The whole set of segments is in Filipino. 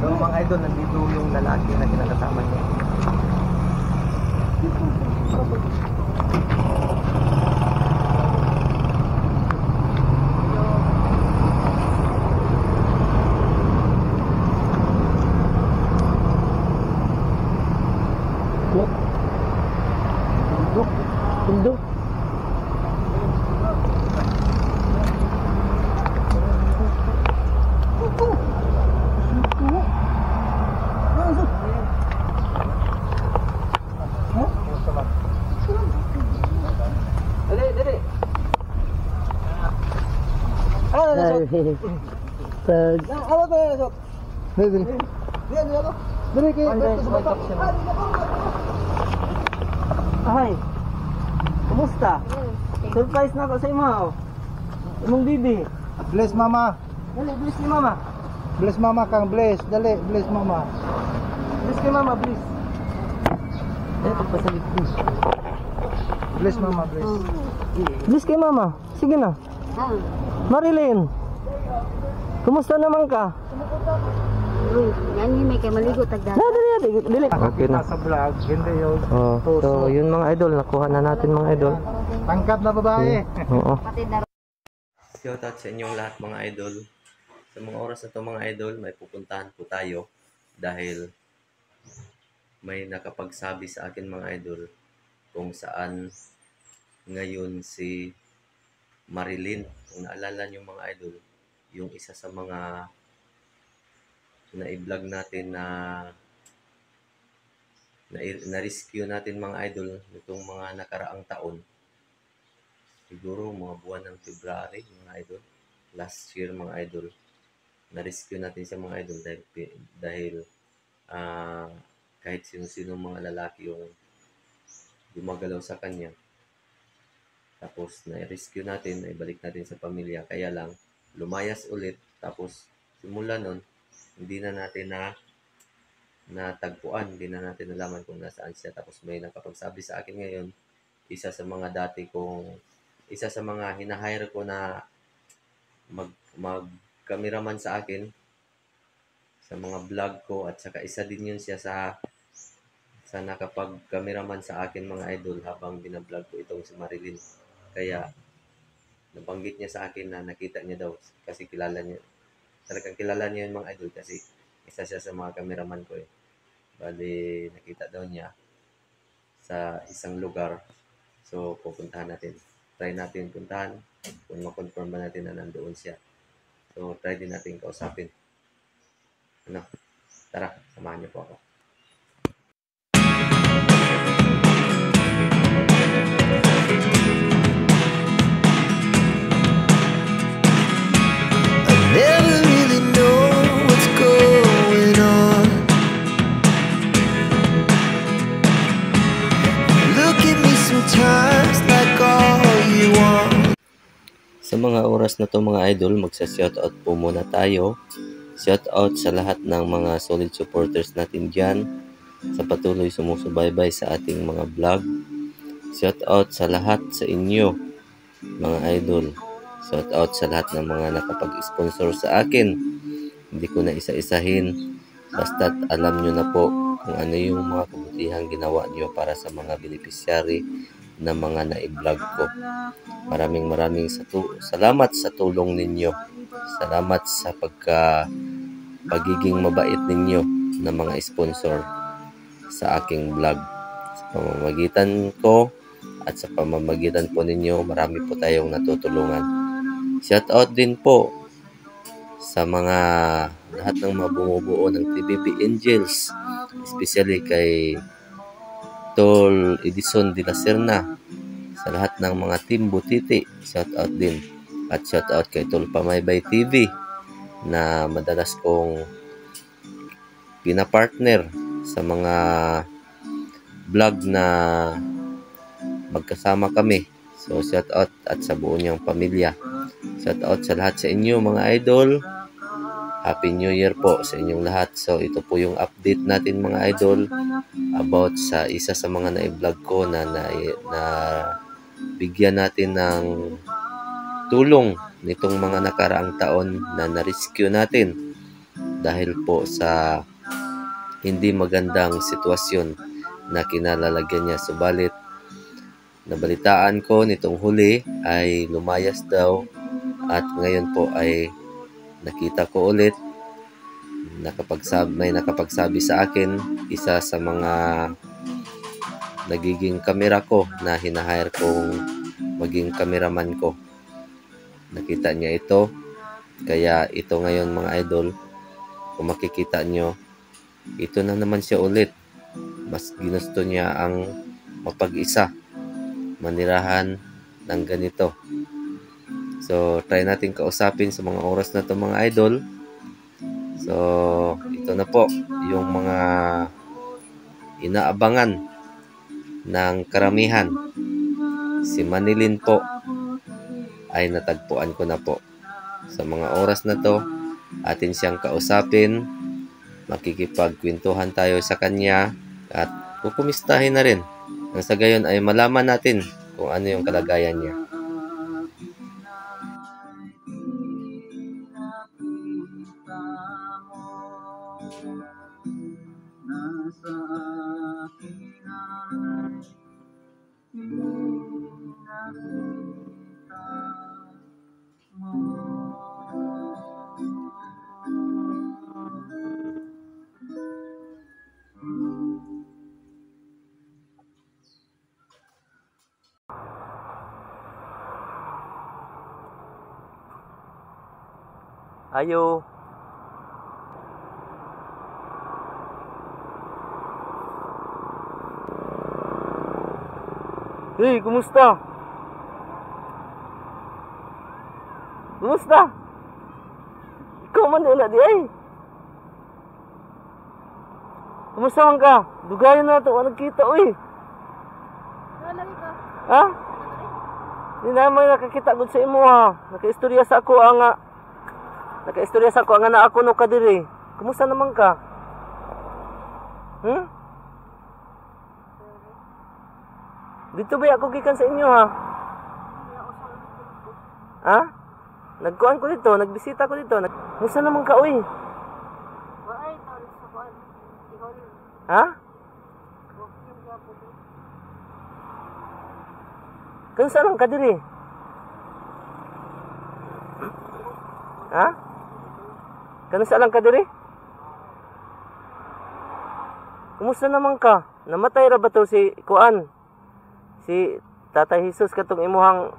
So mga idol, nandito yung lalaki na kinakasama niya. Tundok. Ay, kumusta? Surprise na ako sa imo. Imong bibi. Bless mama. Dali, bless ni mama. Bless mama kang bless. Dali, bless mama. Bless kay mama, bless. Eh, pagpasalit ko. Bless mama, bless. Bless kay mama. Sige na. Marilyn. Kumusta naman ka? Uy, yan yun, may kay maligo tagda. Dili. Okay na. Sa vlog, hindi yun. Oh, so yun mga idol, nakuha na natin mga idol. Tangkad na babae. Oo. Shout out sa inyong lahat mga idol. Sa mga oras na to mga idol, may pupuntahan po tayo dahil may nakapagsabi sa akin mga idol kung saan ngayon si Marilyn. Kung naalala nyo mga idol, yung isa sa mga na-i-vlog natin na-rescue natin mga idol nitong mga nakaraang taon. Siguro mga buwan ng February mga idol. Last year mga idol. Na-rescue natin siya mga idol dahil kahit sino-sino mga lalaki yung gumagalaw sa kanya. Tapos na-rescue natin, naibalik natin sa pamilya. Kaya lang, lumayas ulit. Tapos simula nun, hindi na natin natagpuan, hindi na natin nalaman kung nasaan siya. Tapos may nakapagsabi sa akin ngayon, isa sa mga hinahire ko na mag-cameraman sa akin sa mga vlog ko, at saka isa din yun siya sa nakapag-cameraman sa akin mga idol habang binablog ko itong si Marilyn. Kaya nabanggit niya sa akin na nakita niya daw kasi talagang kilala niya yung mga idol kasi isa siya sa mga cameraman ko eh. Bali, nakita daw niya sa isang lugar. So, pupuntahan natin. Try natin puntahan kung makonfirm ba natin na nandoon siya. So, try din natin kausapin. Tara, samahan niyo po ako. Never really know what's going on. Look at me sometimes like all you want. Sa mga oras na to mga idol, magsa-shoutout po muna tayo. Shoutout sa lahat ng mga solid supporters natin dyan sa patuloy sumusubaybay sa ating mga vlog. Shoutout sa lahat sa inyo mga idol. Shoutout sa lahat ng mga nakapag-sponsor sa akin. Hindi ko na isa-isahin. Basta't alam nyo na po kung ano yung mga kabutihang ginawa nyo para sa mga beneficiary na mga na-i-vlog ko. Maraming salamat sa tulong ninyo. Salamat sa pagiging mabait ninyo na mga sponsor sa aking vlog. Sa pamamagitan ko at sa pamamagitan po ninyo, marami po tayong natutulungan. Shoutout din po sa mga lahat ng mga bumubuo ng TVP Angels, especially kay Tol Edison de la Serna, sa lahat ng mga team Butiti, shoutout din. At shoutout kay Tol Pamaybay TV na madalas kong pinapartner sa mga vlog na magkasama kami. So shoutout at sa buo niyang pamilya. Shoutout sa lahat sa inyo mga idol. Happy New Year po sa inyong lahat. So ito po yung update natin mga idol about sa isa sa mga na-vlog ko na bigyan natin ng tulong nitong mga nakaraang taon na na-rescue natin. dahil po sa hindi magandang sitwasyon na kinalalagyan niya. Subalit, nabalitaan ko nitong huli ay lumayas daw at ngayon po ay nakita ko ulit. May nakapagsabi sa akin, isa sa mga nagiging kamera ko na hinahire kong maging kameraman ko. Nakita niya ito. Kaya ito ngayon mga idol, kung makikita nyo, ito na naman siya ulit. Mas ginusto niya ang mapag-isa, manirahan ng ganito. So, try natin kausapin sa mga oras na to mga idol. So, ito na po yung mga inaabangan ng karamihan. Si Manilin po ay natagpuan ko na po. Sa mga oras na to, atin siyang kausapin, makikipagkwentuhan tayo sa kanya at kukumistahin na rin. Nang sa gayon ay malaman natin kung ano yung kalagayan niya. Ayo. Hey, kumusta? Kumusta? Ikaw man nila di ay. Kumusta man ka? Dugayan na ito, walang kita uy. Lagi ka. Ha? Di naman nakakita gud sa imo ha. Nakaistorya sa ako ang na ako no kadiri. Kumusta naman ka? Dito ba ako gikan sa inyo ha? Ha? Nagkuhan ko dito, nagbisita ko dito. Kumusta naman ka uy? Ha? Kumusta lang kadiri? Ha? Kumusta lang kadiri? Kumusta naman ka? Namatay ra ba to si Kuan? Si Tatay Jesus katong imuhang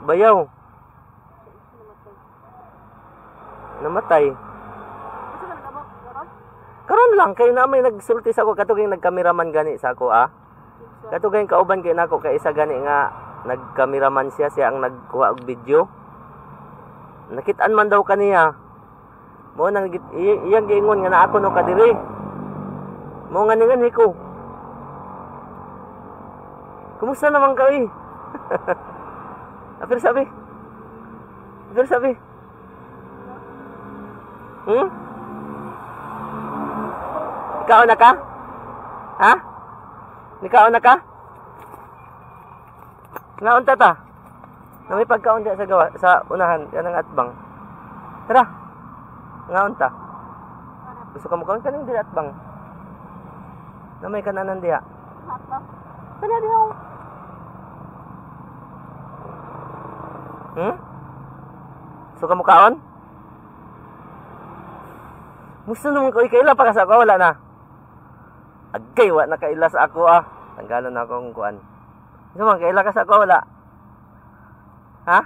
bayaw? Namatay. Karon lang kay na may nagsulti sa ako katong nagkameraman gani sa ako Katong kauban kay nako kay isa gani nga nagkameraman siya ang nagkuha og video. Nakitaan man daw kaniya. Mo nang iyang giingon nga na ako no kadiri. Mo nga ningan hiko. Kumusta naman ka eh? Apir sabi? Ikaw na ka? Ha? Ikaw na ka? Ngaon tata? Na may pagkaon diya sa gawa sa unahan yan ang atbang. Tara. Ngaon ta? Gusto ka mo kaon kaning dili atbang? Na may kananan diha. Atbang. Tara diha. Gusto ka mo kaon? Gusto naman ko ikaila pa ka sa ako wala na. Agay wa na kaila sa ako Tanggalan na akong kuan. Gusto man kaila ka sa ako wala. Ha?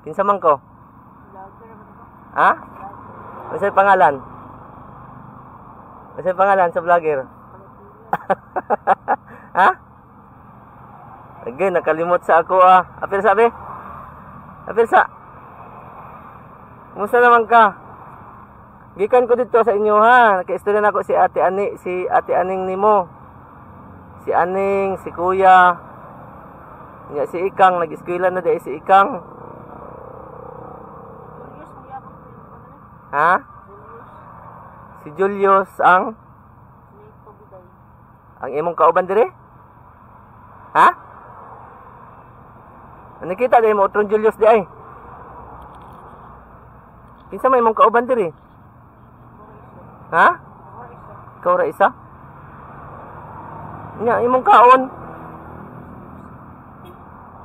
Kinsa man ko? Ha? Ano pangalan? Ano pangalan sa vlogger? Ha? Again, nakalimot sa ako Apir sabi? Apir sa? Kumusta naman ka? Gikan ko dito sa inyo ha. Nakaistorya na ako si Ate Aning nimo. Si Aning, si Kuya. Nya si Ikang, nag-eskwela na dahil si Ikang. Ha? Si Julius ang imong kauban dire? Ha? Nakita dahil mo otron Julius di ay. Kinsa may imong kauban dire? Ha? Ikaw ra isa? Nya imong kaon.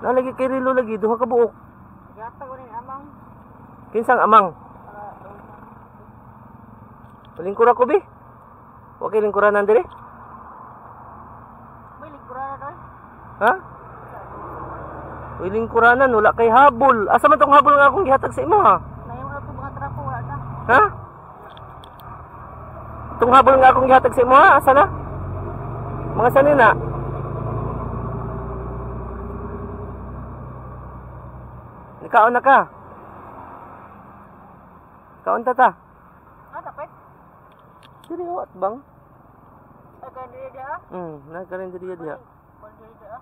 Nalagi kay rilo lagi duha ka buok. Yata ko rin amang. Kinsang amang? Lingkura ko bi. Wa kay lingkuranan diri? May likuran na doon. Ha? Uy, lingkuranan, wala kay habol. Asa man tong habol nga akong gihatag sa imo ha? Ngayon na ito mga trapo, wala na. Ha? Itong habol nga akong gihatag sa imo ha? Asa na? Mga sanina. Nikaon na ka. Kaon ta ta. Ah, dapat? Diri at bang? Ay, kaya dili dia ah. Nagkarin diri dia. Kaya dili dia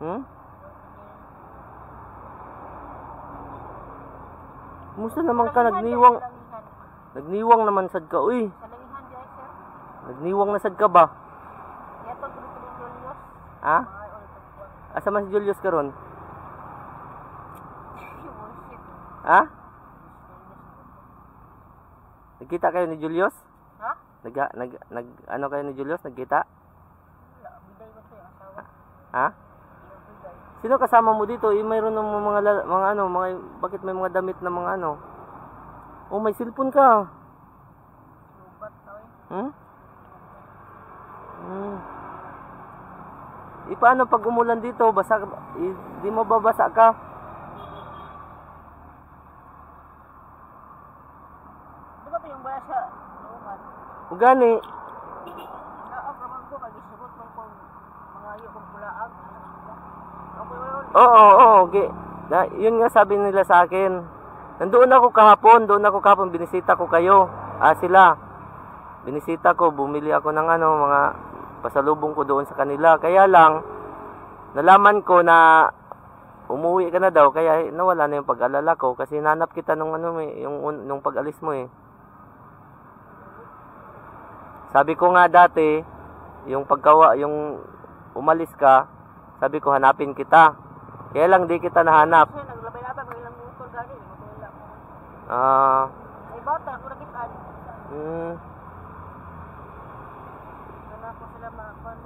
ah. Musta naman ka nagniwang? Nagniwang naman sad ka, uy. Sa langihan di ay sir. Nagniwang na sad ka ba? Yato ko dito ng Julius. Ha? Ay, ulit ko. Asa man si Julius karon? Bullshit. Ha? Nagkita kayo ni Julius? Ha? Ano kayo ni Julius? Nagkita? Wala, biday ba ito yung asawa? Ha? Biday. Sino kasama mo dito? Mayroon ng bakit may mga damit na mga ano? Oh, may cellphone ka. Lubat na eh. Paano pag umulan dito? Basa ka ba? Di mo babasa ka? Di ba ito yung baya sa luman? Ugani. Naagaman ko, kagisugot ng mga iyo kong bulaag. Okay, wala. Oo. Yun nga sabi nila sa akin. Doon ako kahapon, binisita ko kayo. Sila. Binisita ko, bumili ako ng mga pasalubong ko doon sa kanila. Kaya lang, nalaman ko na umuwi ka na daw, kaya nawala na yung pag-alala ko kasi nanap kita nung nung pag-alis mo eh. Sabi ko nga dati, yung umalis ka, sabi ko hanapin kita. Kaya lang di kita nahanap. Kasi naglabay-labay, may ilang motor gani. Wala ko. Ay bata, ako nakitaan. Wala ko sila makakuan.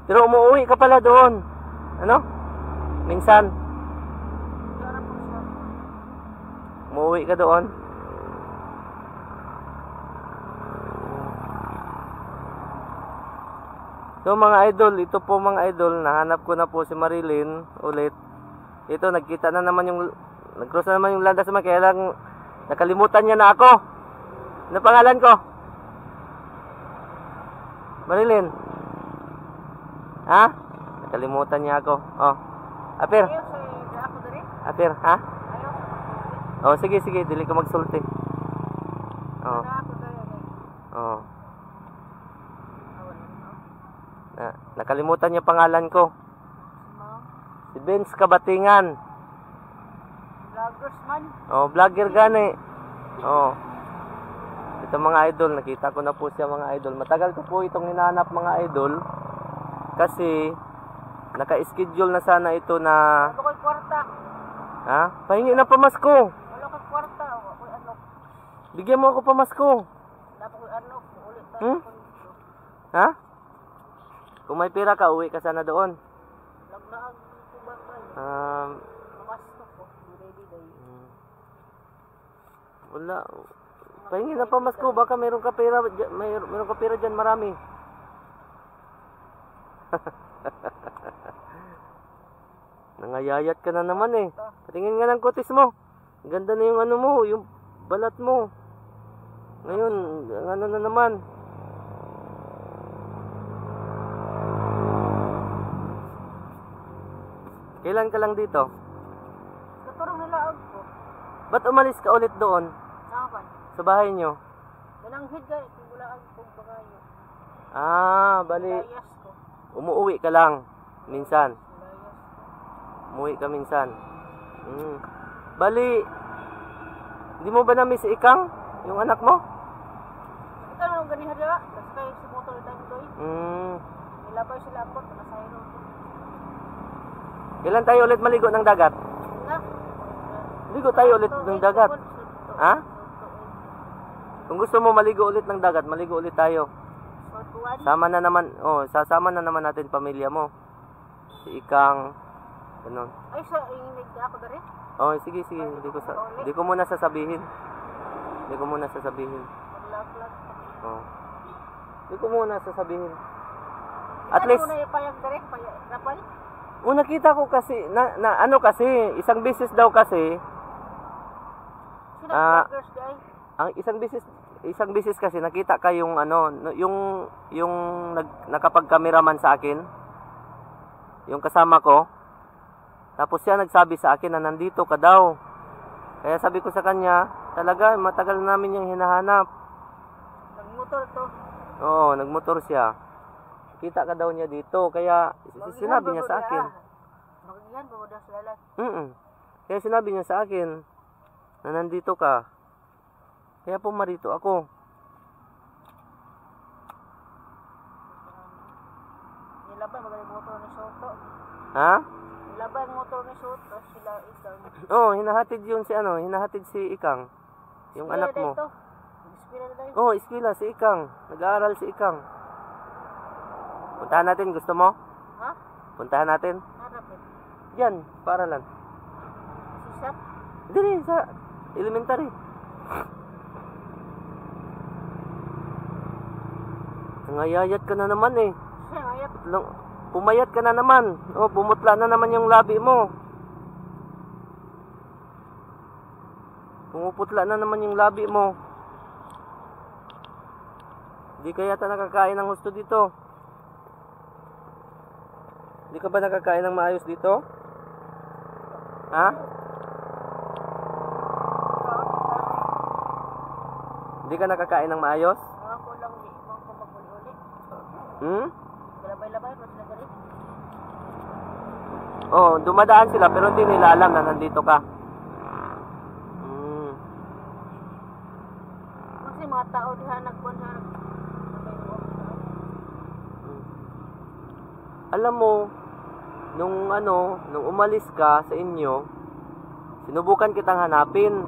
Pero umuwi ka pala doon. Ano? Minsan. Wala po siya. Umuwi ka doon. So mga idol, ito po mga idol, nahanap ko na po si Marilyn ulit. Ito, nagkita na naman nag-cross na naman yung landas naman, kaya lang nakalimutan niya na ako. Ano pangalan ko? Marilyn? Ha? Nakalimutan niya ako. Oh. Apir? Ayaw sa ako dali. Apir, ha? Ayaw. Oh, sige, dili ko magsulti. Oh. Na ako dali. Oh. Awal. Nakalimutan niya pangalan ko. Si Benz Kabatingan. Vloggers man. Oh, vlogger gani. Oh. Ito mga idol, nakita ko na po siya mga idol. Matagal ko po itong hinahanap mga idol. Kasi naka-schedule na sana ito na Wala ko'y kwarta. ha? Pahingi na pamasko. Wala ko'y kwarta. Wala ko'y anok. Bigyan mo ako pamasko. Wala ko'y anok. Ulit tayo. Hmm? Ha? Kung may pera ka, uwi ka sana doon. Lagnaag kubang man. Mamasto ko. Ready day. Wala. Pahingi na pamasko. Baka mayroon ka pera. Mayroon ka pera dyan marami. Nangayayat ka na naman eh. Patingin nga ng kutis mo. Ganda na yung mo, yung balat mo. Ngayon, ano na naman. Kailan ka lang dito? Katurong nilaag ko. Ba't umalis ka ulit doon? Saan? Sa bahay nyo? Gananghid ka. Kung bulaan kong pangayo. Bali, Layas ko. umuwi ka lang. Minsan. Layas. Umuwi ka minsan. Bali, hindi mo ba na-miss si Ikang? Yung anak mo? Ito na nung ganihan nila. Tapos kayo si motor tayo doy. Nilabay sila ako. Nasayro. Kailan tayo ulit maligo ng dagat? Na? Ligo tayo ulit ng dagat. Ha? Kung gusto mo maligo ulit ng dagat, maligo ulit tayo. So, tuwan. Sama na naman, sasama na naman natin pamilya mo. Si Ikang, ganun. Ay, so, ingig ako dari. Oh, sige, hindi ko muna sasabihin. Hindi ko muna sasabihin. Maglag-lag. Oh. Hindi ko muna sasabihin. At least, Ano na ipayag dari? Rapal? nakita ko kasi, ano kasi, isang beses daw kasi, Sino Ah. vloggers di ay? ang isang beses kasi nakita ka yung ano, yung nakapag-cameraman sa akin, yung kasama ko. Tapos siya nagsabi sa akin na nandito ka daw. Kaya sabi ko sa kanya, talaga matagal na namin yung hinahanap. Nagmotor to. Oo, nagmotor siya. Kita ka daw niya dito, kaya sinabi niya sa akin. Magigihan ba mo daw sa lalat? Kaya sinabi niya sa akin na nandito ka. Kaya pumarito ako. Nilaban magaling motor ni Soto. Ha? Nilaban motor ni Soto sila isang. Oo, hinahatid yun si hinahatid si Ikang. Yung anak mo. Ispira na tayo. Oo, eskwela si Ikang. Nag-aaral si Ikang. Puntahan natin, gusto mo? Ha? Puntahan natin. Harap eh. Diyan, paralan. Sisap. Dili, sa elementary. Nangayayat ka na naman eh. Siya ayat. Pumayat ka na naman. Oh, pumutla na naman yung labi mo. Pumuputla na naman yung labi mo. Di ka yata nakakain ng gusto dito. Di ka ba nakakain ng maayos dito? Ha? Di ka nakakain ng maayos? Ako lang di mo ko maguli-uli. Galabay-labay mas na dali. Oh, dumadaan sila pero hindi nila alam na nandito ka. Kasi mga tao diha nagkuhan. Alam mo, nung umalis ka sa inyo, sinubukan kitang hanapin.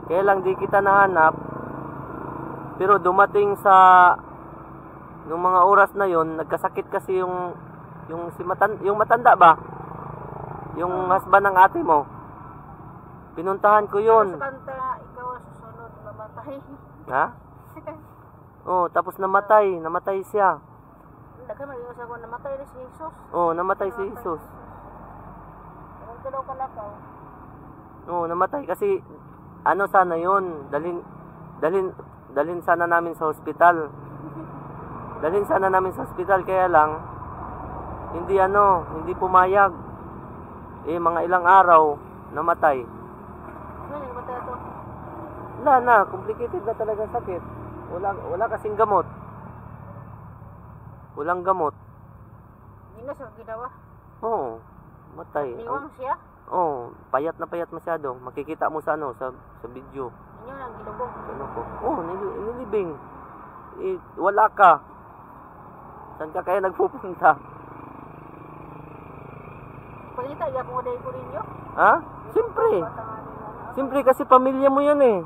Kaya lang di kita nahanap. Pero dumating sa nung mga oras na yon, nagkasakit kasi yung matanda ba? Yung husband ng ate mo. Pinuntahan ko yon. Sa kanta ikaw ang susunod mamatay. Ha? Oh, tapos namatay siya. Daghan man yung usapan namatay na si Jesus. Oh, namatay si Jesus. Ang tulo ka lakaw. Oo, namatay kasi sana yun, dalhin sana namin sa hospital. Dalhin sana namin sa hospital, kaya lang hindi pumayag. Mga ilang araw namatay. Ano yung matay ito? Wala na, complicated na talaga sakit. Wala kasing gamot. Walang gamot. Hindi na siya ginawa. Oo, matay. Niwang siya. Oo, payat na payat masyado. Makikita mo sa sa video. Inyo nang ginubog. Ano ko? Oh, nilibing. Wala ka. Saan ka kaya nagpupunta? Pagkita, iya mo dahil ko ninyo. Ha? Siyempre. Siyempre kasi pamilya mo yan eh.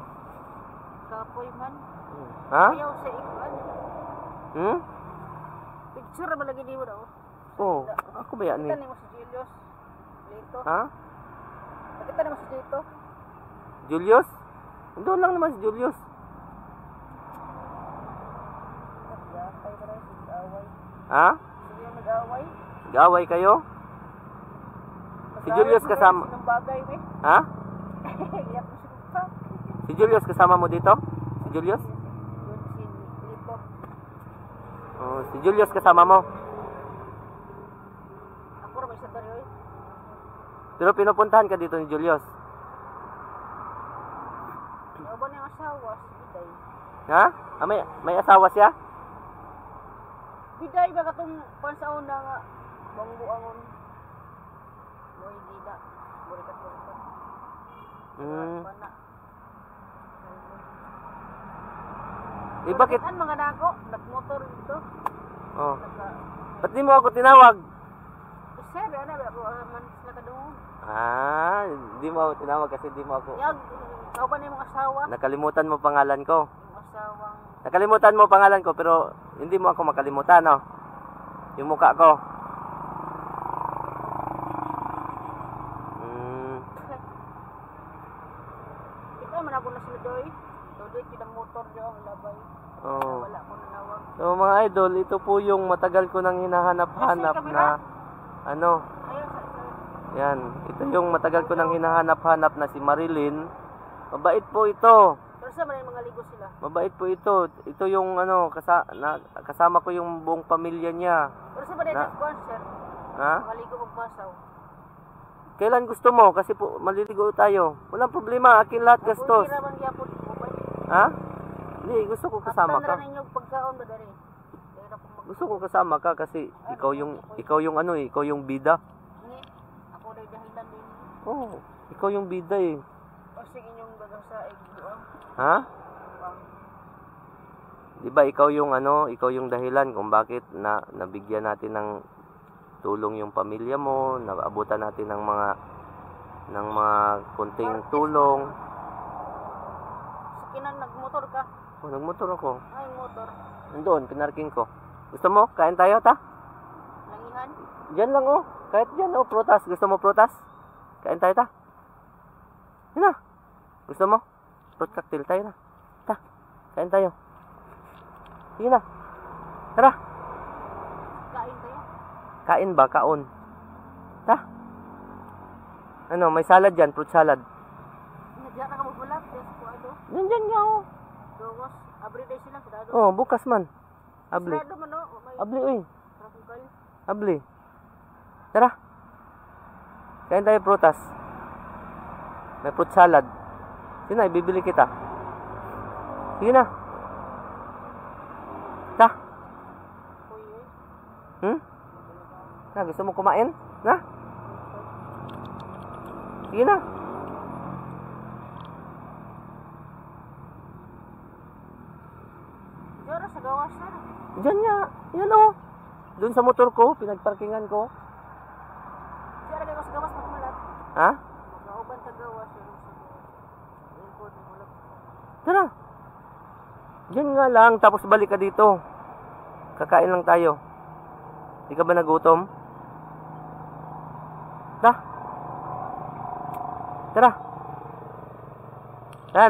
Kapoy man. Ha? Ayaw sa ikuan. Picture naman lagi di mo daw. Oh, ako ba yan Kita eh? ni mo si Julius. Dito. Ha? Kita ni mo si dito. Julius? Doon lang naman si Julius. Yatay ka rin, mag-away. Ha? Sige mag-away. Gaway kayo? Si Julius kasama. Ng bagay, eh. Ha? Iyak mo siya pa. Si Julius kasama mo dito? Si Julius? Yun si Lito. Oh, si Julius kasama mo. Ako rin may isa tayo eh. Pero pinupuntahan ka dito ni Julius. Ano ba niyang asawa? Si Biday. Ha? May asawa siya? Biday ba katong pansaon na nga bangbuangon? Boy, di na. Burikat-burikat. Pana. Bakit? Ang mga nako, nagmotor dito. Oh. Ba't di mo ako tinawag? Sir, ano ba ako man sila kadungog. Di mo ako tinawag kasi di mo ako. Yag, ikaw ba na yung asawa? Nakalimutan mo pangalan ko. Yung Sawang. Nakalimutan mo pangalan ko pero hindi mo ako makalimutan, no? Yung mukha ko. Ito man ako na sila doy. Doy kinang motor diyo ang labay. Oh. Wala ko nanawag. So mga idol, ito po yung matagal ko nang hinahanap-hanap na ano. Ayun sa Yan, ito yung matagal ko nang hinahanap-hanap na si Marilyn. Mabait po ito. pero sa man mga ligo sila. Mabait po ito. Ito yung ano, kasama ko yung buong pamilya niya. Pero sa man Na- sponsor. Ha? Mga ligo magpasaw. Kailan gusto mo? Kasi po maliligo tayo. Walang problema, akin lahat gastos. Kung man gyapon mo ba? Ha? Hindi, gusto ko kasama ka. Tanra ninyo pagkaon ba dere? Dere na pag Gusto ko kasama ka kasi ikaw yung ano eh, ikaw yung bida. ni. Ako dai dahilan din. Oh, ikaw yung bida eh. O sige inyong gagasa igduang. Ha? Di ba ikaw yung dahilan kung bakit nabigyan natin ng tulong yung pamilya mo, naabutan natin ng mga konting tulong. Sakinan nagmotor ka. Oh, nagmotor ako. Ay motor. Nandoon, pinarking ko. Gusto mo? Kain tayo, ta? Langihan. Diyan lang, oh. Kahit diyan, oh. Prutas. Gusto mo prutas? Kain tayo, ta? Yan na. Gusto mo? Fruit cocktail tayo na. Ta, kain tayo. Sige na. Tara. Kain tayo. Kain ba? Kaon. Ta? Ano, may salad dyan. Fruit salad. Nadya na ka magbulat. Yes po ano. Nandyan nga, oh. Gawas. Everyday sila sa dado. Oh, bukas man. Abli. Sa dado man no. May Abli, uy. traffical. Abli. Tara. Kain tayo prutas. May fruit salad. Sige na, ibibili kita. Sige na. Ta? Kuya. Hmm? Na, gusto mo kumain? Na? Sige na. Diyara sa gawas na. Diyan nga. Yan, oh. Doon sa motor ko, pinagparkingan ko. Diyara kayo sa gawas magmalat. Ha? Magkauban sa gawas. Pero sa airport magmalat. Tara. Diyan nga lang, tapos balik ka dito. Kakain lang tayo. Di ka ba nagutom? Ta? Tara.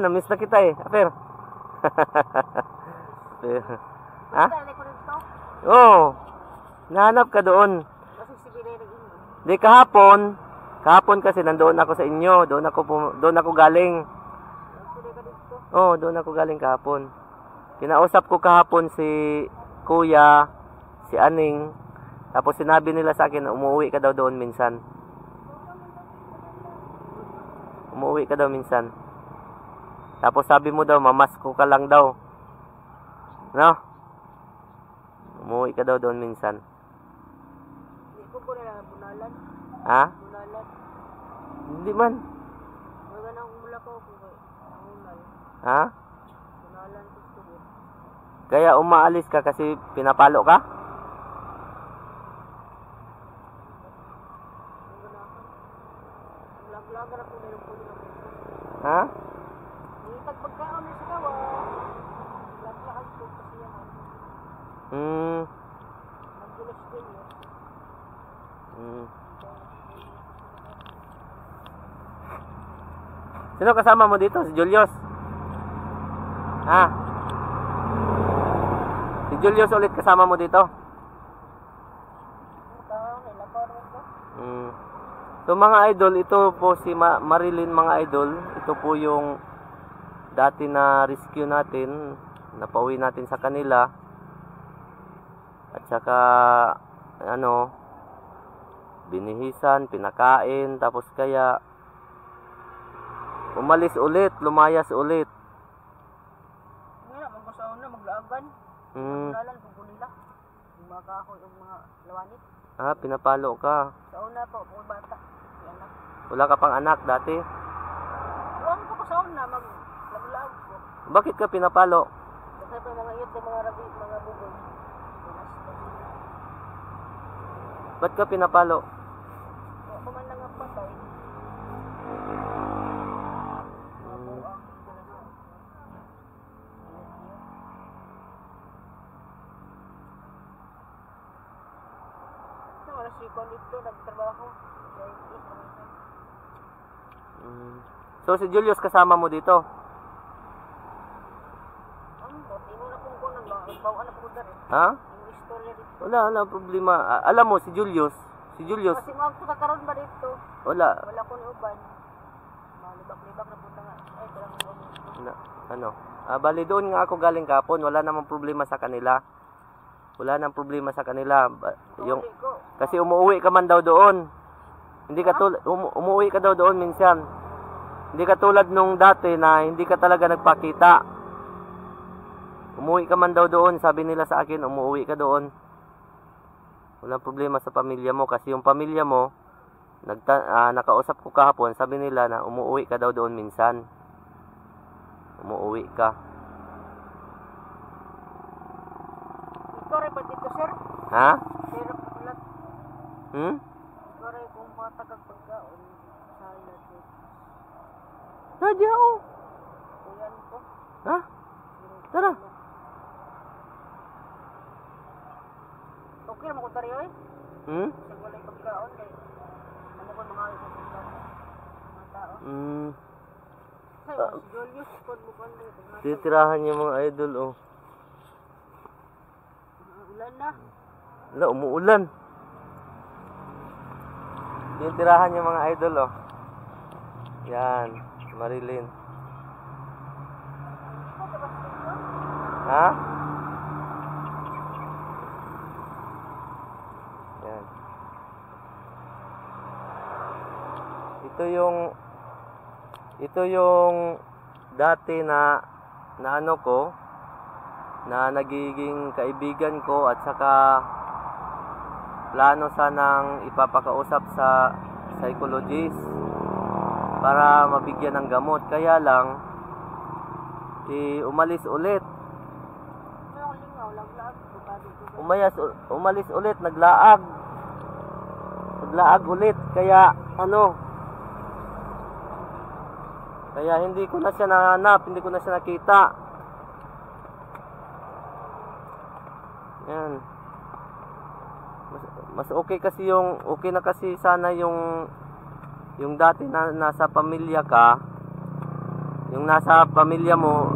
Na-miss na kita eh. Aper. Ha? Dali ko dito. Oo. Nahanap ka doon. Kasi sige na yung inyo. Di kahapon. Kahapon kasi nandoon ako sa inyo. Doon ako galing. Sige ka dito. Oo, doon ako galing kahapon. Kinausap ko kahapon si Kuya, si Aning. Tapos sinabi nila sa akin na umuwi ka daw doon minsan. Umuwi ka daw minsan. Tapos sabi mo daw, mamasko ka lang daw. No? Umuwi ka daw doon minsan. Hindi ko na lang bunalan. Ha? Bunalan. Hindi man. Wala nang mula ko kung nangunal. Ha? Bunalan gusto ko. Kaya umaalis ka kasi pinapalo ka? Lag-lagar ako na yung puli na ko. Ha? Itag pagkaon na sa gawa. Lag-lagar ko kasi yan. Nagdulas din yun. Sino kasama mo dito? Si Julius? Ha? Si Julius ulit kasama mo dito? So mga idol, ito po si Marilyn mga idol. Ito po yung dati na rescue natin. Napauwi natin sa kanila. At saka binihisan, pinakain, tapos kaya umalis ulit, lumayas ulit. Ngayon, magkasaon na, maglaagan. Bunalan, kung nila. Yung mga kahoy, yung mga lawanit. Ah, pinapalo ka. Sa una po, kung bata. Yung anak. Wala ka pang anak dati. Huwag ko sa una, maglag ko. Bakit ka pinapalo? Kasi po mga iyot, mga rabi, mga bubong. Ba't ka pinapalo? Ako man lang ang patay. Mga buang. si Kon dito nagtrabaho. Sa IPS. So si Julius kasama mo dito? Tino na kung kunan ba? Bawaan na po dari. Ha? Yung istorya dito. Wala problema. Alam mo, si Julius. Kasi magpunta karon ba dito? Wala. Wala ko ni uban. Malibak-libak na punta nga. Ay, parang Ano? Bali doon nga ako galing kapon. Wala namang problema sa kanila. Wala nang problema sa kanila. Kasi umuwi ka man daw doon. Hindi ka umuwi ka daw doon minsan. Hindi ka tulad nung dati na hindi ka talaga nagpakita. Umuwi ka man daw doon. Sabi nila sa akin, umuwi ka doon. Walang problema sa pamilya mo. Kasi yung pamilya mo, nakausap ko kahapon, sabi nila na umuwi ka daw doon minsan. Umuwi ka. ito rin pa dito, sir. Ha? Sir, pakulat. Ito rin kung matagag pagkaon sa ilalim. Nadya, oh. Kuyan ko. Ha? Tara. Okay naman ko tayo eh. Kasi wala yung pagkaon kay ano ko mga tao. Sa'yo, si Julius, kung mo kung dito. Titirahan yung mga idol, oh. Ulan na. Wala, umuulan. Titirahan yung mga idol, oh. Yan, Marilyn. Ha? Yan. Ito yung dati na ano ko, na nagiging kaibigan ko at saka plano sanang ipapakausap sa psychologist para mabigyan ng gamot. Kaya lang umalis ulit. Umalis ulit, naglaag ulit. Kaya kaya hindi ko na siya nahanap, hindi ko na siya nakita. Yan. Mas okay kasi okay na kasi sana yung dati na nasa pamilya ka, yung nasa pamilya mo,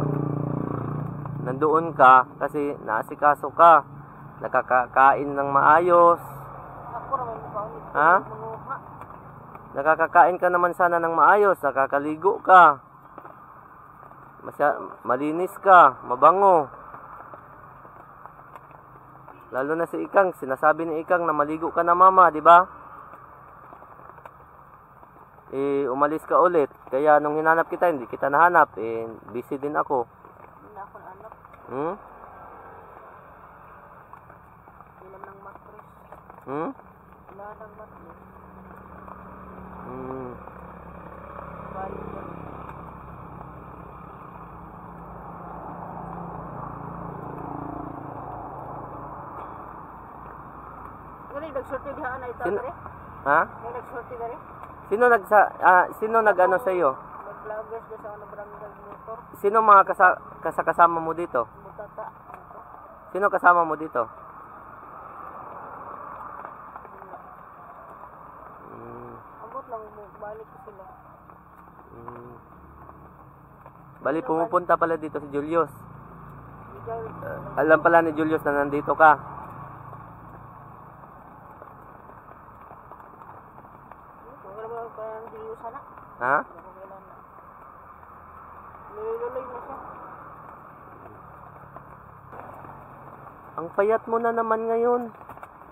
nandoon ka kasi naasikaso ka, nakakakain ng maayos. Ako naman mukha ulit. Ha? Nakakakain ka naman sana ng maayos, nakakaligo ka, malinis ka, mabango. Lalo na si Ikang, sinasabi ni Ikang na maligo ka na mama, di ba? Umalis ka ulit. Kaya nung hinanap kita, hindi kita nahanap. Busy din ako. Hindi na ako nahanap. Ilan ng matris. Wala ng matris. Balik yan. Gani, nagsorti dihaan na ito, gari? Ha? May nagsorti, gari? Sino nag-ano sa iyo? Nag-vloggers na sa barangay motor. Sino mga kasama mo dito? Butata. Sino kasama mo dito? Abot lang, balik ko sila. Bali, pumupunta pala dito si Julius. Ikaw, Alam pala ni Julius na nandito ka. wala mo parang diyusan na. Ha? Kailan na. Niluloy mo siya. Ang payat mo na naman ngayon.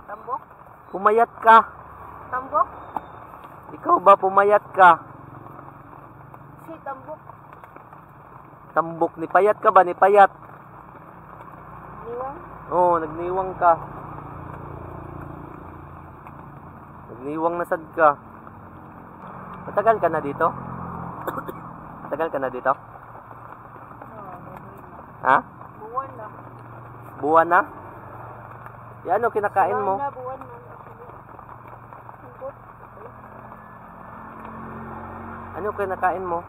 Tambok? Pumayat ka. Tambok? Ikaw ba pumayat ka? Si tambok. Tambok, ni payat ka ba? Ni payat? Niwang? Oo, nagniwang ka. Nagniwang na sad ka. Matagal ka na dito? Matagal ka na dito? Ha? Buwan na. Buwan na? Ano kinakain mo? Buwan na. Tambok. Ano kinakain mo?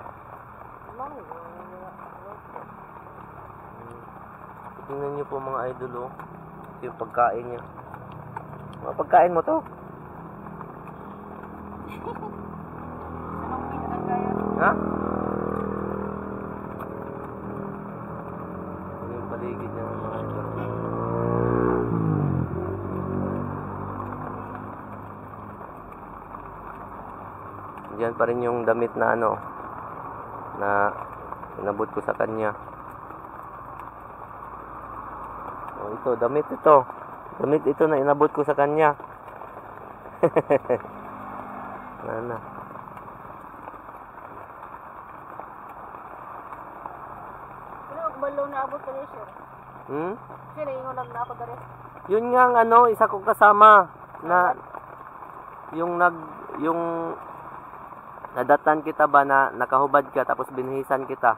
Tingnan niyo po mga idol, oh. Ito yung pagkain niya. Mga pagkain mo to? Ha? Ito yung paligid niya mga idol. Diyan pa rin yung damit na ano na inabot ko sa kanya. Oh, ito, damit ito. Damit ito na inabot ko sa kanya. Nana. Ano, balo na abot ka rin, sir? Sir, yung lang na ako dari. Yun nga ang ano, isa kong kasama na yung nadatan kita ba na nakahubad ka tapos binihisan kita.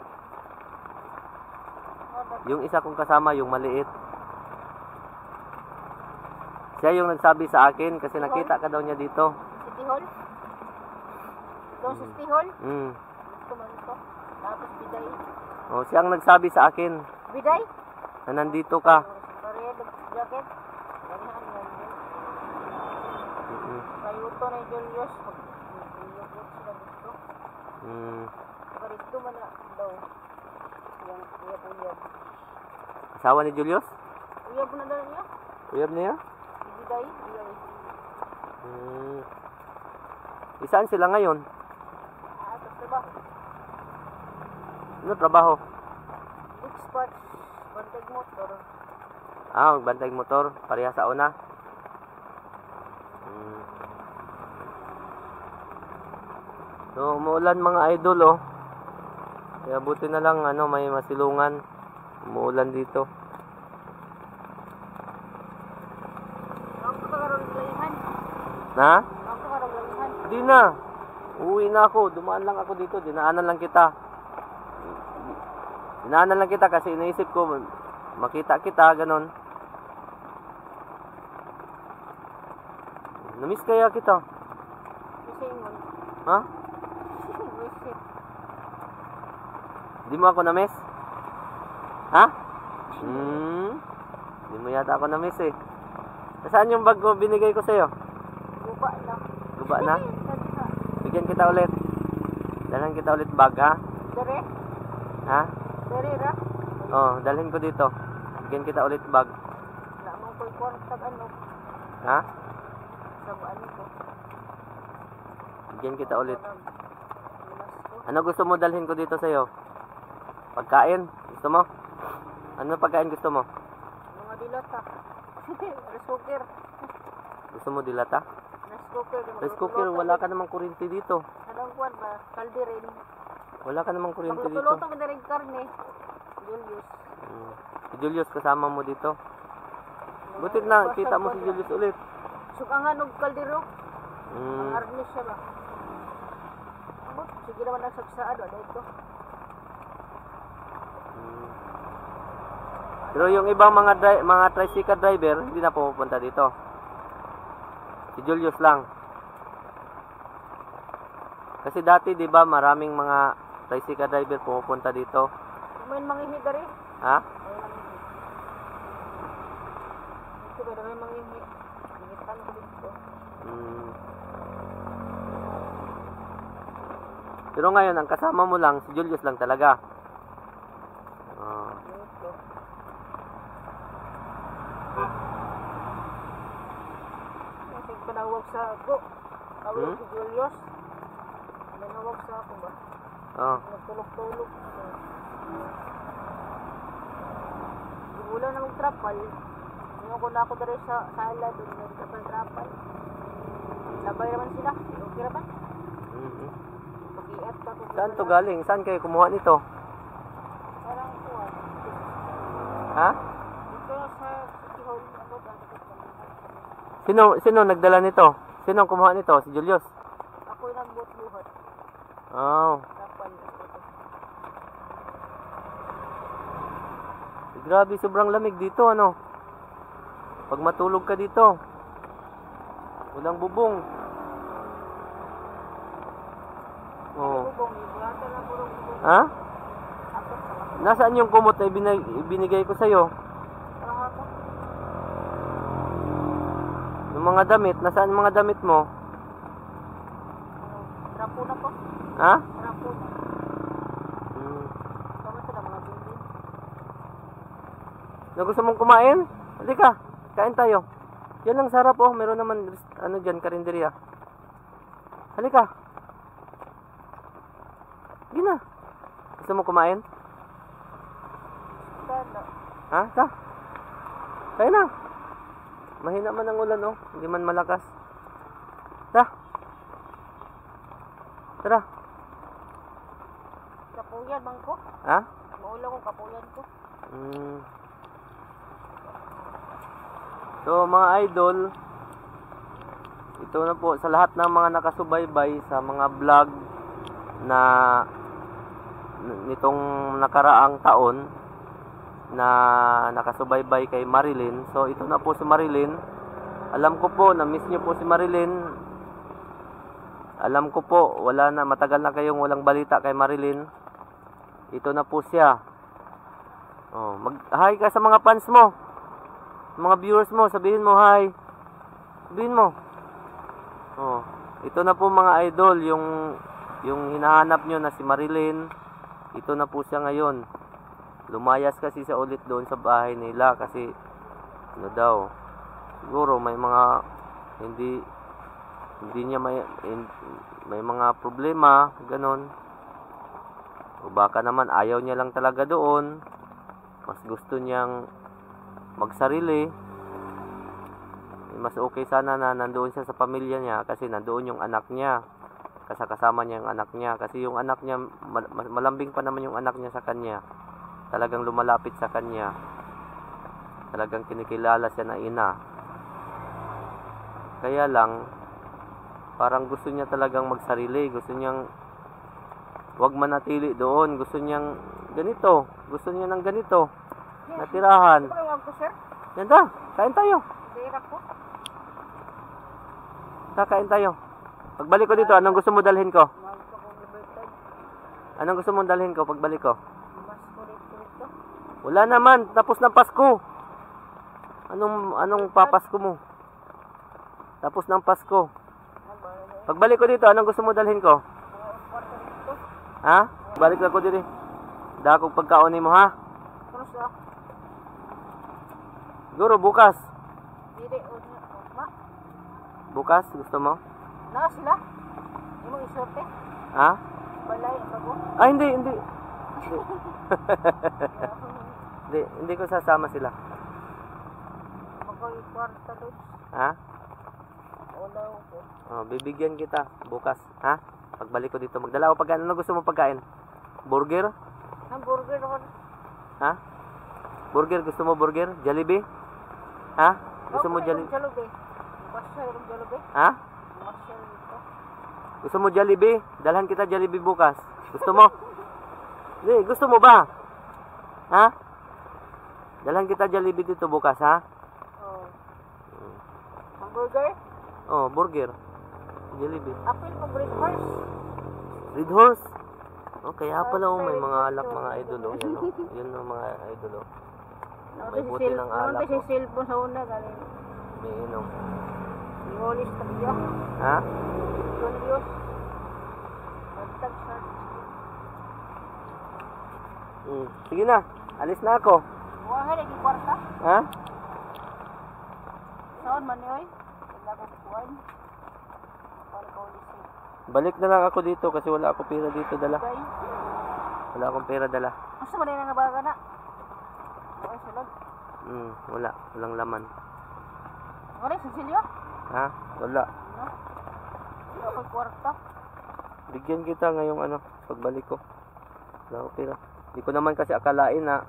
Yung isa kong kasama, yung maliit. Siya yung nagsabi sa akin kasi nakita ka daw niya dito. City Hall? Doon sa City Hall? Gusto man ito. Tapos biday. Oh, siya ang nagsabi sa akin Biday? na nandito ka. Red jacket? Ganyan lang yun. Kayuto na yung Julius. Pag-iubot sila dito. Pag-rito man na daw. Yung uyab-uyab. Asawa ni Julius? Uyab na daw niya? Uyab niya? Biday? Biday. Isaan sila ngayon? Tapos diba? Ano trabaho? Big spots. Bantag motor. Magbantay motor. Pareha sa una. So, umuulan mga idol, oh. Kaya buti na lang, ano, may masilungan. Umuulan dito. Ako karoon galihan. Na? Ako karoon galihan. Di na. Uwi na ako. Dumaan lang ako dito. Dinaanan lang kita. Dinaanan lang kita kasi iniisip ko, makita kita, ganon. Namiss kaya kita. Kasi yun. Ha? Visit. Di mo ako na-miss? Ha? Di mo yata ako na-miss eh. Saan yung bag ko binigay ko sa'yo? Guba na. Guba na? Bigyan kita ulit. Dalhin kita ulit bag, ha? Dere? Ha? Dere ra? Oh, dalhin ko dito. Bigyan kita ulit bag. Wala mong ko'y sab ano. Ha? Sab ano ko. Bigyan kita ulit. Ano gusto mo dalhin ko dito sa'yo? Pagkain? Gusto mo? Ano pagkain gusto mo? Mga dilata. Rice cooker. Gusto mo dilata? Rice cooker. Rice cooker, wala ka namang kuryente dito. Anong kwan ba? Kaldirin. Wala ka namang kuryente dito. Pagluto-luto ka na rin karne. Julius. Si Julius kasama mo dito. Butit na, kita mo si Julius ulit. Sukangan og kaldero. Mm. Ang arnis siya ba? Sige naman ang sagsaan. Wala ito. Pero yung ibang mga tricycle driver, hindi na pumupunta dito. Si Julius lang. Kasi dati, di ba, maraming mga tricycle driver pumupunta dito. May mangihi dari. Ha? Ito ba may mangihi? Ingitan ko dito. Pero ngayon, ang kasama mo lang, si Julius lang talaga. Ito. Kasi panawag sa ako. Tawag si Julius. Nanawag sa ako ba? Nagtulog-tulog. Wala na mag-trapal. Ngayon ko na ako dari sa sala doon nagtrapal-trapal. Labay naman sila. Okay naman. Pag-iat pa ko. Saan to galing? Saan kayo kumuha nito? Parang kuha. Ha? Ito sa City Hall. Ano ba? Sino nagdala nito? Sino ang kumuha nito? Si Julius? Ako yung nagbuhat-buhat. Oh. Trapal. Grabe, sobrang lamig dito, ano? Pag matulog ka dito, walang bubong. Oh. Bubong. Iburata na purong bubong. Ha? Tapos Nasaan yung kumot na ibinigay ko sa'yo? parang ako. Yung mga damit, nasaan yung mga damit mo? Trapo na po. Ha? Trapo. Na gusto mong kumain? Halika, kain tayo. Yan lang sarap oh, meron naman ano diyan, karinderya. Halika. Sige na. Gusto mo kumain? Sana. Ha? Ta? Kaya na. Mahina man ang ulan oh, hindi man malakas. Ta. Tara. Kapuyan bang ko? Ha? Maulang ko kapuyan ko. So mga idol, ito na po sa lahat ng mga nakasubaybay sa mga vlog na nitong nakaraang taon na nakasubaybay kay Marilyn. So ito na po si Marilyn. Alam ko po na miss niyo po si Marilyn. Alam ko po, wala na, matagal na kayong walang balita kay Marilyn. Ito na po siya. Oh, mag-hi ka sa mga fans mo. Mga viewers mo, sabihin mo hi. Sabihin mo. Oh, ito na po mga idol, yung hinahanap nyo na si Marilyn. Ito na po siya ngayon. Lumayas kasi siya ulit doon sa bahay nila kasi ano daw. Siguro may mga hindi niya may mga problema, ganon. O baka naman ayaw niya lang talaga doon. Mas gusto niyang magsarili. Mas okay sana na nandoon siya sa pamilya niya kasi nandoon yung anak niya. Kasama niya yung anak niya. Kasi yung anak niya, malambing pa naman yung anak niya sa kanya. Talagang lumalapit sa kanya. Talagang kinikilala siya na ina. Kaya lang, parang gusto niya talagang magsarili. Gusto niyang wag manatili doon. Gusto niyang ganito. Gusto niya ng ganito. Natirahan. Pagawag ko, sir. Ganda, kain tayo. Dirap ko. Kakain tayo. Pagbalik ko dito, anong gusto mo dalhin ko? Mahal ko kong libertad. Anong gusto mong dalhin ko pagbalik ko? Mas kulit-kulit ko. Wala naman, tapos ng Pasko. Anong papasko mo? Tapos ng Pasko. Pagbalik ko dito, anong gusto mo dalhin ko? Kwarto dito. Ha? Balik ako dito. Dakog pagkaonin mo ha? Terus ah. Siguro bukas. Dili unya. Ma. Bukas, gusto mo? Na sila. Imo isorte. Ha? Balay ako. Ah, hindi. Hindi ko sasama sila. Magay kwarto doon. Ha? Wala ko. Oh, bibigyan kita bukas, ha? Pagbalik ko dito, magdala ako pagkain. Ano gusto mo pagkain? Burger? Hamburger naman. Ha? Burger, gusto mo burger? Jollibee? Ha? Gusto mo Jollibee? Jollibee. Masya yung Jollibee. Ha? Masya ito. Gusto mo Jollibee? Dalhan kita Jollibee bukas. Gusto mo? Hindi, gusto mo ba? Ha? Dalhan kita Jollibee dito bukas, ha? Oh. Hamburger? Oh, burger. Jollibee. Apple ko bread horse. Red Horse? Oh, kaya pala may mga alak mga idol, oh. Yan, oh. Yun ang mga idol, oh. May buti ng alak, si oh. cellphone sa una galing. May inom. Yolis tayo. Ha? Yolis. Pagtag sa. Sige na, alis na ako. Wala lagi kwarta. Ha? Saan man yoy? Wala ko kuan. Para ko ulit. Balik na lang ako dito kasi wala akong pera dito dala. Guys, Wala akong pera dala. asa man nga baga na? Ay sulod. Wala. Walang laman. Wala sa silyo? Ha? Wala. No. Wala ko kwarta. Bigyan kita ngayong pagbalik ko. Wala akong pera. Hindi ko naman kasi akalain na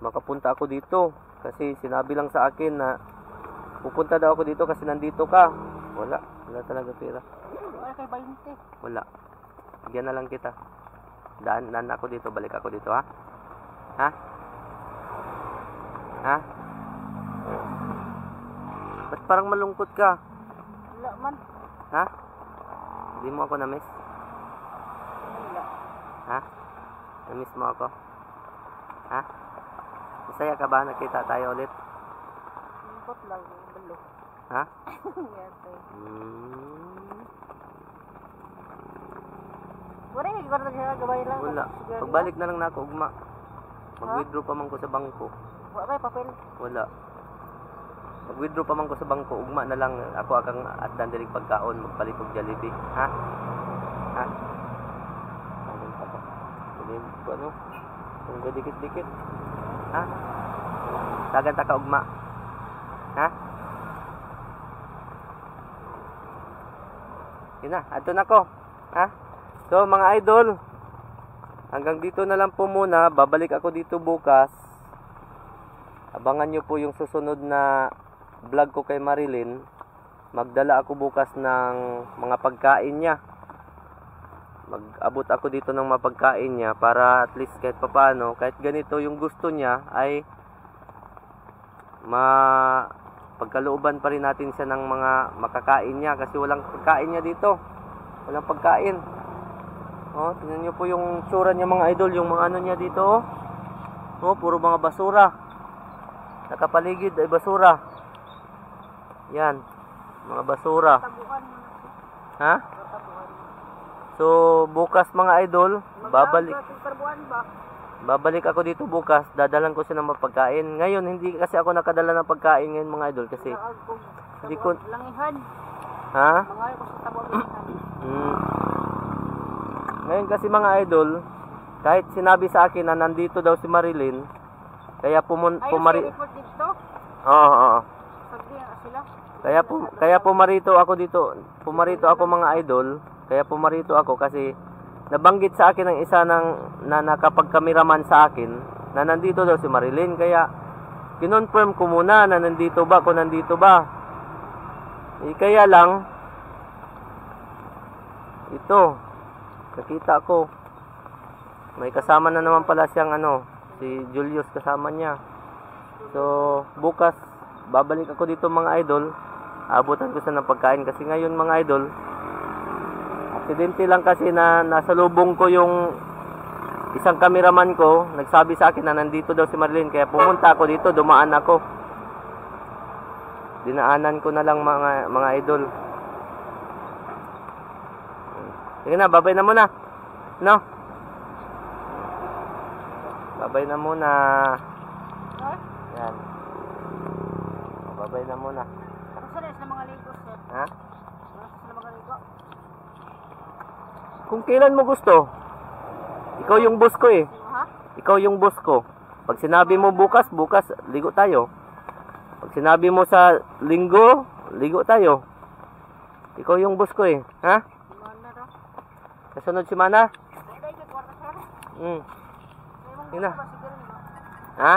makapunta ako dito. Kasi sinabi lang sa akin na pupunta daw ako dito kasi nandito ka. Wala. Wala talaga pera. Wala kay 20. Wala. Bigyan na lang kita. Daan ako dito. Balik ako dito, ha? Ha? Ha? Ba't parang malungkot ka? Wala man. Ha? Hindi mo ako na-miss? Wala. Ha? Na-miss mo ako? Ha? Masaya ka ba? Nakita tayo ulit? Lingkot lang. Balo. Ha? Yate. Wala kay kwarta siya gabay lang. Wala. Pagbalik na lang na ako, ugma. Mag-withdraw pa man ko sa bangko. Wala kayo papel. Wala. Mag-withdraw pa man ko sa bangko, ugma na lang ako akang atdan diri pagkaon magpalit og Jollibee, ha? Ha? Ano pa to? Ano? Kung dikit-dikit. Ha? Tagan ta ka ugma. Ha? Yun na, ato na ko. Ha? So mga idol, hanggang dito na lang po muna. Babalik ako dito bukas. Abangan nyo po yung susunod na vlog ko kay Marilyn. Magdala ako bukas ng mga pagkain niya. Mag-abot ako dito ng mga pagkain niya para at least kahit papano, kahit ganito yung gusto niya ay pagkalooban pa rin natin siya ng mga makakain niya kasi walang pagkain niya dito. Walang pagkain. Oh, tingnan niyo po yung tsura niya mga idol, yung mga ano niya dito. Oh, puro mga basura. Nakapaligid ay basura. Yan, mga basura. Tabuhan mo na. Ha? Tabuhan. So, bukas mga idol, babalik Karbuhan ba? babalik ako dito bukas. Dadalan ko siya ng mapagkain. Ngayon, hindi kasi ako nakadala ng pagkain ngayon mga idol kasi hindi ko... Langihan. Ha? Mga ko sa tabuhan langihan. Ngayon kasi mga idol, kahit sinabi sa akin na nandito daw si Marilyn, kaya report dito? Oo. Sagdi sila. Kaya pumarito ako mga idol. Kaya pumarito ako kasi nabanggit sa akin ng isa na nakapagkameraman sa akin na nandito daw si Marilyn. Kaya kinonfirm ko muna na nandito ba, kung nandito ba. Kaya lang ito, nakita ko may kasama na naman pala siyang si Julius kasama niya. So bukas babalik ako dito mga idol. Abutan ko siya ng pagkain kasi ngayon mga idol, aksidente lang kasi na nasa lubong ko yung isang cameraman ko. Nagsabi sa akin na nandito daw si Marilyn, kaya pumunta ako dito, dumaan ako. Dinaanan ko na lang mga idol. Sige na, babay na muna. No? Babay na muna. Yan. Babay na muna. Ako sa mga ligo, sir. Ha? Sa mga ligo. Kung kailan mo gusto. Ikaw yung boss ko eh. Ha? Ikaw yung boss ko. Pag sinabi mo bukas, ligo tayo. Pag sinabi mo sa linggo, ligo tayo. Ikaw yung boss ko eh. Ha? Mana daw? Kasunod si Mana? Dai ka kwarta, sir. Yun na. Ha?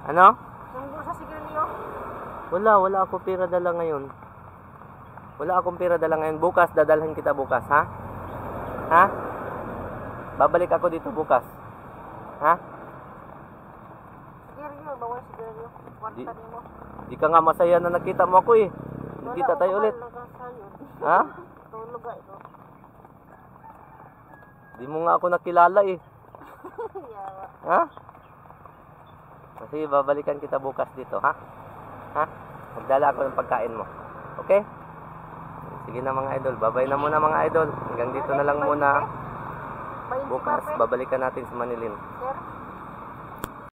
Ano? Tunggu sa sigarilyo. Wala akong pera dala ngayon. Wala akong pera dala ngayon. Bukas, dadalhin kita bukas, ha? Ha? Babalik ako dito bukas. Ha? Sigarilyo, bawal sigarilyo. Kwarta nimo. Di ka nga masaya na nakita mo ako eh. Kita tayo ulit. Ha? Tulog ka ito. Di mo nga ako nakilala eh. Yawa. Ha? Kasi babalikan kita bukas dito, ha? Ha? Magdala ako ng pagkain mo. Okay? Sige na mga idol. Babay na muna mga idol. Hanggang dito na lang muna. Bukas, babalikan natin si Manilin. Sir?